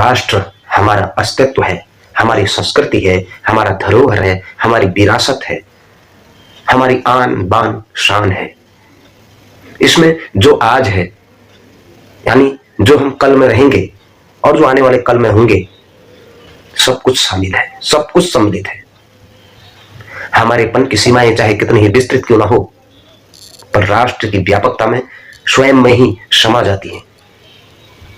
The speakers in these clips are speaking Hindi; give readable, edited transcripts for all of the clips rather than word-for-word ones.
राष्ट्र हमारा अस्तित्व है, हमारी संस्कृति है, हमारा धरोहर है, हमारी विरासत है, हमारी आन बान शान है। इसमें जो आज है, यानी जो हम कल में रहेंगे और जो आने वाले कल में होंगे, सब कुछ शामिल है, सब कुछ सम्मिलित है। हमारेपन की सीमाएं चाहे कितनी ही विस्तृत क्यों ना हो, पर राष्ट्र की व्यापकता में स्वयं में ही समा जाती है।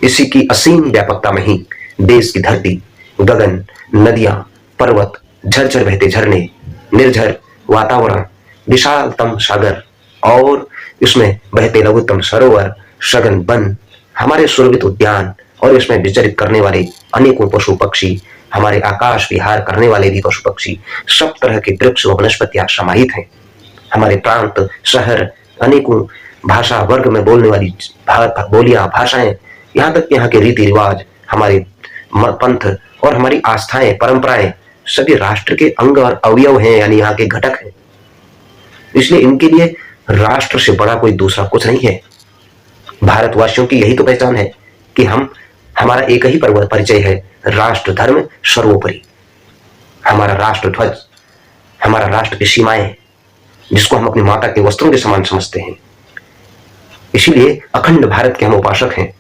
इसी की असीम व्यापकता में ही देश की धरती, गगन, नदियां, पर्वत, झरझर बहते झरने, निर्झर वातावरण, विशालतम सागर और इसमें बहते लघुतम सरोवर, सघन वन, हमारे सुरभित उद्यान और इसमें विचरित करने वाले अनेकों पशु पक्षी, हमारे आकाश विहार करने वाले भी पशु पक्षी, सब तरह के वृक्ष व वनस्पतियां समाहित हैं। हमारे प्रांत, शहर, अनेकों भाषा वर्ग में बोलने वाली बोलियां, भाषाएं, यहाँ तक यहाँ के रीति रिवाज, हमारे पंथ और हमारी आस्थाएं, परंपराएं सभी राष्ट्र के अंग और अवयव हैं, यानी यहाँ के घटक हैं। इसलिए इनके लिए राष्ट्र से बड़ा कोई दूसरा कुछ नहीं है। भारतवासियों की यही तो पहचान है कि हमारा एक ही परिचय है, राष्ट्र धर्म सर्वोपरि। हमारा राष्ट्र ध्वज, हमारा राष्ट्र की सीमाएं, जिसको हम अपनी माता के वस्त्रों के समान समझते हैं। इसीलिए अखंड भारत के हम उपासक हैं।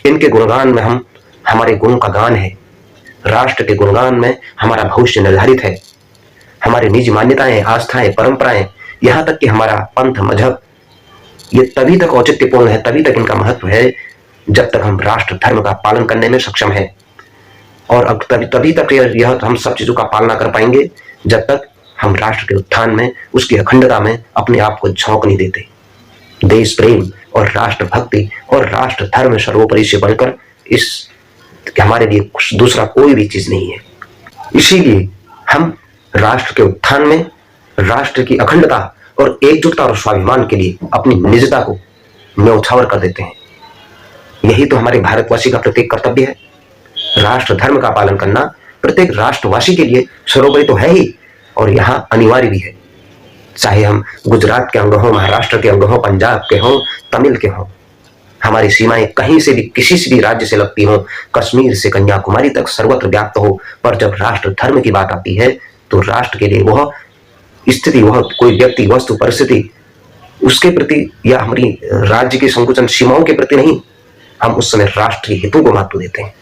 इनके गुणगान में हमारे गुणों का गान है। राष्ट्र के गुणगान में हमारा भविष्य निर्धारित है। हमारी निजी मान्यताएं, आस्थाएं, परंपराएं, यहां तक कि हमारा पंथ, मजहब, ये तभी तक औचित्यपूर्ण है, तभी तक इनका महत्व है जब तक हम राष्ट्र धर्म का पालन करने में सक्षम है। और अब तभी तक यह हम सब चीजों का पालना कर पाएंगे जब तक हम राष्ट्र के उत्थान में, उसकी अखंडता में अपने आप को झोंक नहीं देते। देश प्रेम और राष्ट्र भक्ति और राष्ट्र धर्म सर्वोपरि से बढ़कर हमारे लिए दूसरा कोई भी चीज नहीं है। इसीलिए हम राष्ट्र के उत्थान में राष्ट्र की अखंडता और एकजुटता और स्वाभिमान के लिए अपनी निजता को न्यौछावर कर देते हैं। यही तो हमारे भारतवासी का प्रत्येक कर्तव्य है। राष्ट्र धर्म का पालन करना प्रत्येक राष्ट्रवासी के लिए सर्वोपरि तो है ही, और यहाँ अनिवार्य भी है। चाहे हम गुजरात के अंग हों, महाराष्ट्र के अंग हों, पंजाब के हों, तमिल के हों, हमारी सीमाएं कहीं से भी, किसी से भी राज्य से लगती हों, कश्मीर से कन्याकुमारी तक सर्वत्र व्याप्त हो, पर जब राष्ट्र धर्म की बात आती है तो राष्ट्र के लिए वह स्थिति, वह कोई व्यक्ति, वस्तु, परिस्थिति, उसके प्रति या हमारी राज्य की संकुचन सीमाओं के प्रति नहीं, हम उस समय राष्ट्रीय हितों को महत्व देते हैं।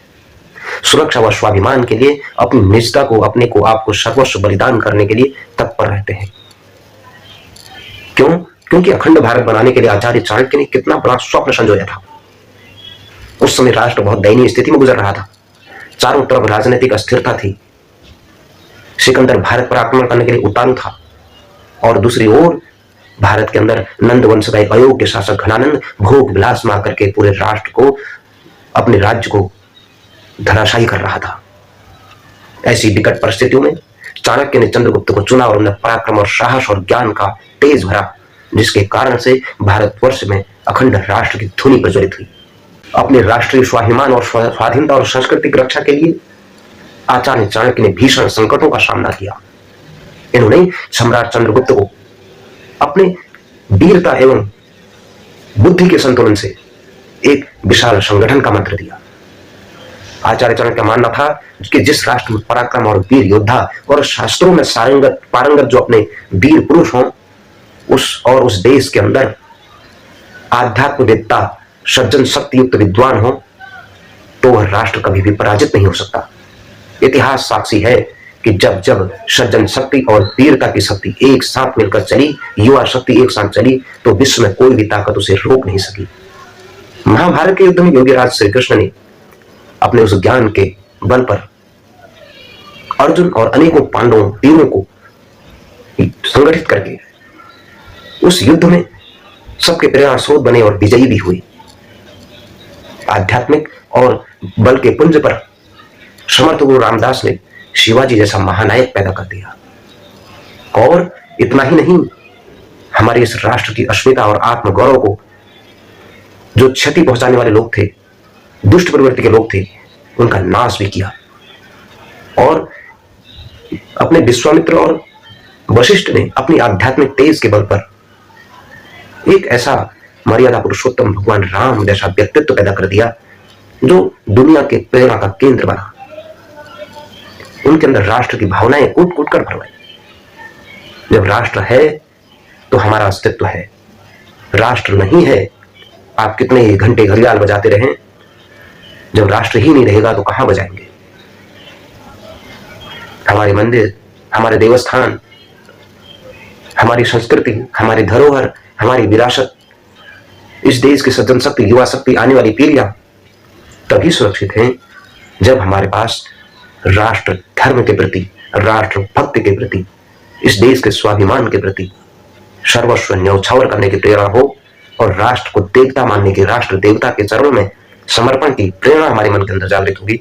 सुरक्षा व स्वाभिमान के लिए अपनी निजता को, अपने को, आपको सर्वस्व बलिदान करने के लिए तत्पर रहते हैं। क्यों? क्योंकि अखंड भारत बनाने के लिए आचार्य चाणक्य ने कितना बड़ा स्वप्न संजोया था। उस समय राष्ट्र बहुत दयनीय स्थिति में गुजर रहा था। चारों तरफ राजनीतिक अस्थिरता थी। सिकंदर भारत पर आक्रमण करने के लिए उतारू था, और दूसरी ओर भारत के अंदर नंद वंश का एक अयोग्य शासक घनानंद भोग विलास में आकर के पूरे राष्ट्र को, अपने राज्य को धराशायी कर रहा था। ऐसी विकट परिस्थितियों में चाणक्य ने चंद्रगुप्त को चुना और उन्हें पराक्रम और साहस और ज्ञान का तेज भरा, जिसके कारण से भारतवर्ष में अखंड राष्ट्र की धुनी प्रज्वलित हुई। अपने राष्ट्रीय स्वाभिमान और स्वाधीनता और संस्कृति की रक्षा के लिए आचार्य चाणक्य ने भीषण संकटों का सामना किया। इन्होंने सम्राट चंद्रगुप्त को अपने वीरता एवं बुद्धि के संतुलन से एक विशाल संगठन का मंत्र दिया। आचार्य चाणक्य का मानना था कि जिस राष्ट्र में पराक्रम और वीर योद्धा और शास्त्रों में पारंगत जो अपने वीर पुरुष हों, उस देश के अंदर आध्यात्मवेत्ता, सज्जन शक्ति युक्त विद्वान हो, तो वह राष्ट्र कभी भी पराजित नहीं हो सकता। इतिहास साक्षी है कि जब जब सज्जन शक्ति और वीरता की शक्ति एक साथ मिलकर चली, युवा शक्ति एक साथ चली, तो विश्व में कोई भी ताकत उसे रोक नहीं सकी। महाभारत के युद्ध में योगीराज श्री कृष्ण ने अपने उस ज्ञान के बल पर अर्जुन और अनेकों पांडवों, वीरों को संगठित करके उस युद्ध में सबके प्रेरणा स्रोत बने और विजयी भी हुए। आध्यात्मिक और बल के पुंज पर समर्थ गुरु रामदास ने शिवाजी जैसा महानायक पैदा कर दिया। और इतना ही नहीं, हमारे इस राष्ट्र की अस्मिता और आत्मगौरव को जो क्षति पहुंचाने वाले लोग थे, दुष्ट प्रवृत्ति के लोग थे, उनका नाश भी किया। और अपने विश्वामित्र और वशिष्ठ ने अपनी आध्यात्मिक तेज के बल पर एक ऐसा मर्यादा पुरुषोत्तम भगवान राम जैसा व्यक्तित्व पैदा कर दिया जो दुनिया के प्रेरणा का केंद्र बना, उनके अंदर राष्ट्र की भावनाएं कूट कूट कर भरवाई। जब राष्ट्र है तो हमारा अस्तित्व है, राष्ट्र नहीं है आप कितने ही घंटे घड़ियाल बजाते रहें, जब राष्ट्र ही नहीं रहेगा तो कहां बजाएंगे। हमारे मंदिर, हमारे देवस्थान, हमारी संस्कृति, हमारी धरोहर, हमारी विरासत, इस देश की सज्जन शक्ति, युवा शक्ति, आने वाली पीढ़ियां तभी सुरक्षित हैं जब हमारे पास राष्ट्र धर्म के प्रति, राष्ट्र भक्ति के प्रति, इस देश के स्वाभिमान के प्रति सर्वस्व न्यौछावर करने की प्रेरणा हो और राष्ट्र को देवता मानने की, राष्ट्र देवता के चरणों में समर्पण की प्रेरणा हमारे मन के अंदर जागृत होगी।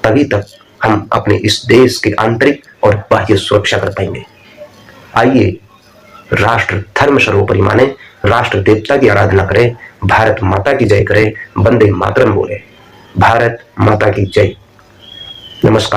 तभी तक हम अपने इस देश की आंतरिक और बाह्य सुरक्षा कर पाएंगे। आइए राष्ट्र धर्म सर्वोपरि माने, राष्ट्र देवता की आराधना करें, भारत माता की जय करें, वंदे मातरम बोले। भारत माता की जय। नमस्कार।